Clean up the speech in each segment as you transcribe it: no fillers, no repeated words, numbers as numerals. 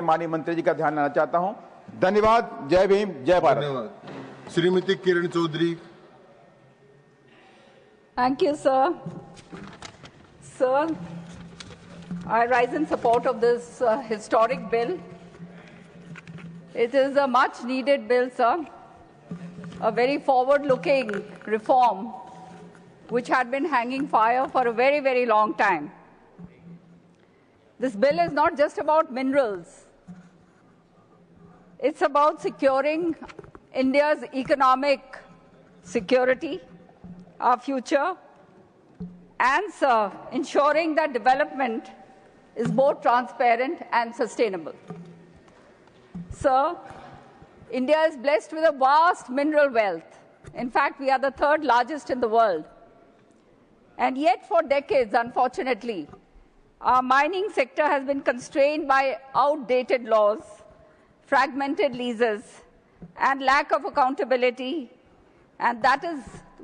माननीय मंत्री जी का ध्यान लाना चाहता हूं। धन्यवाद। जय भीम, जय भारत। धन्यवाद। Shrimati Kiran Chaudhary. Thank you, sir. Sir, I rise in support of this historic bill. It is a much-needed bill, sir, a very forward-looking reform which had been hanging fire for a very, very long time. This bill is not just about minerals. It's about securing India's economic security, our future, and, sir, ensuring that development is both transparent and sustainable. Sir, India is blessed with a vast mineral wealth. In fact, we are the third largest in the world. And yet, for decades, unfortunately, our mining sector has been constrained by outdated laws, fragmented leases, and lack of accountability. And that is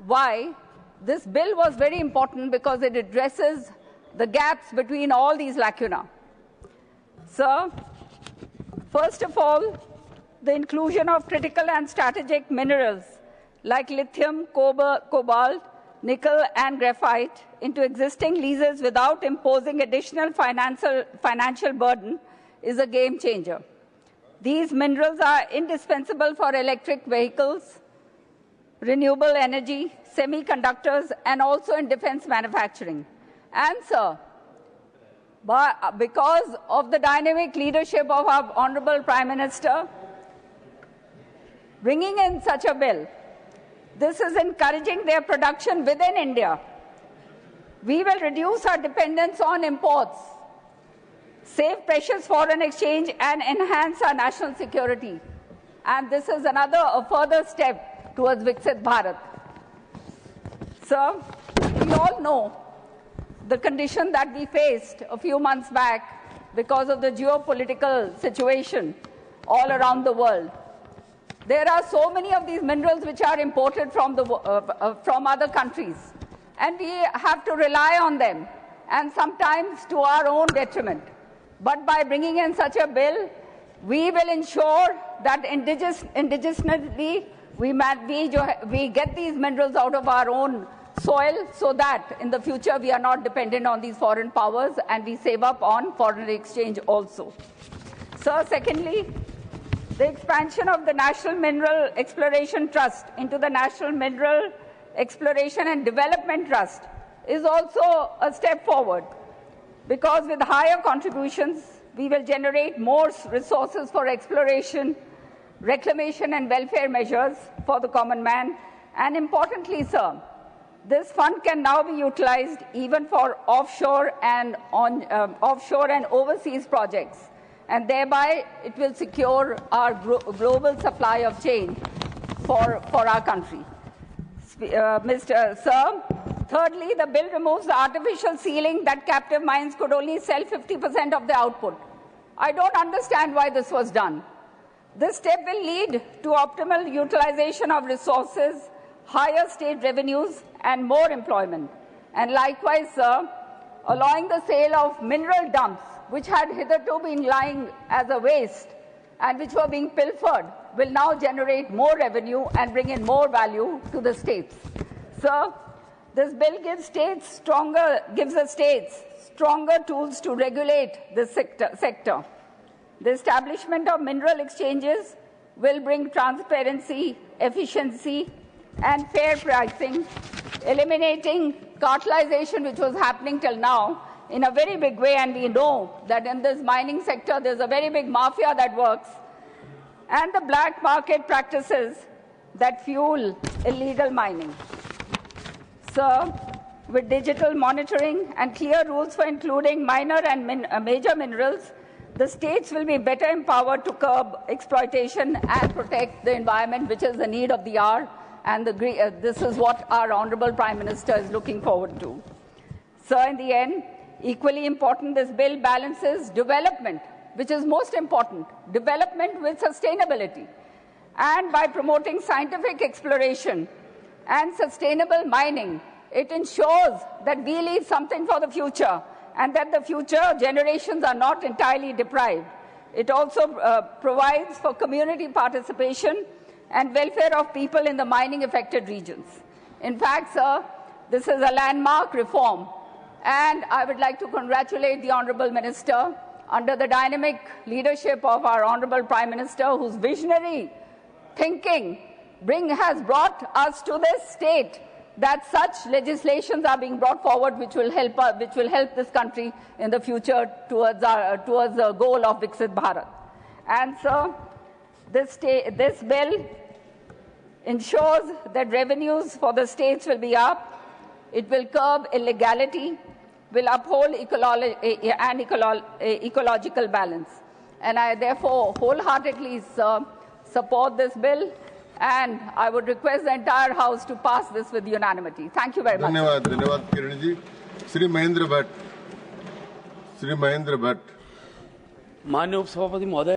why this bill was very important, because it addresses the gaps between all these lacunae. Sir, first of all, the inclusion of critical and strategic minerals like lithium, cobalt, nickel, and graphite into existing leases without imposing additional financial burden is a game changer. These minerals are indispensable for electric vehicles, renewable energy, semiconductors, and also in defense manufacturing. And, sir, because of the dynamic leadership of our Honorable Prime Minister, bringing in such a bill, this is encouraging their production within India. We will reduce our dependence on imports, save precious foreign exchange, and enhance our national security. And this is a further step towards Viksit Bharat. Sir, we all know the condition that we faced a few months back because of the geopolitical situation all around the world. There are so many of these minerals which are imported from other countries, and we have to rely on them, and sometimes to our own detriment. But by bringing in such a bill, we will ensure that indigenously we get these minerals out of our own soil, so that in the future we are not dependent on these foreign powers, and we save up on foreign exchange also. Sir, secondly, the expansion of the National Mineral Exploration Trust into the National Mineral Exploration and Development Trust is also a step forward, because with higher contributions, we will generate more resources for exploration, reclamation, and welfare measures for the common man. And importantly, sir, this fund can now be utilized even for offshore and overseas projects, and thereby it will secure our global supply of chain for our country. Sir, thirdly, the bill removes the artificial ceiling that captive mines could only sell 50% of the output. I don't understand why this was done. This step will lead to optimal utilization of resources, higher state revenues, and more employment. And likewise, sir, allowing the sale of mineral dumps, which had hitherto been lying as a waste and which were being pilfered, will now generate more revenue and bring in more value to the states. Sir, this bill gives the states stronger tools to regulate this sector. The establishment of mineral exchanges will bring transparency, efficiency, and fair pricing, eliminating cartelization, which was happening till now, in a very big way. And we know that in this mining sector, there's a very big mafia that works, and the black market practices that fuel illegal mining. Sir, with digital monitoring and clear rules for including minor and major minerals, the states will be better empowered to curb exploitation and protect the environment, which is the need of the hour. And this is what our Honorable Prime Minister is looking forward to. Sir, in the end, equally important, this bill balances development, which is most important, development with sustainability. And by promoting scientific exploration and sustainable mining, it ensures that we leave something for the future, and that the future generations are not entirely deprived. It also provides for community participation and welfare of people in the mining affected regions. In fact, sir, this is a landmark reform, and I would like to congratulate the Honourable Minister under the dynamic leadership of our Honourable Prime Minister, whose visionary thinking has brought us to this state that such legislations are being brought forward which will help this country in the future towards the goal of Viksit Bharat. And so this bill ensures that revenues for the states will be up, it will curb illegality, will uphold ecological balance. And I therefore wholeheartedly support this bill, and I would request the entire House to pass this with unanimity. Thank you very much. धन्यवाद किरण जी। श्री महेंद्र भट्ट। माननीय उपसभापति महोदय।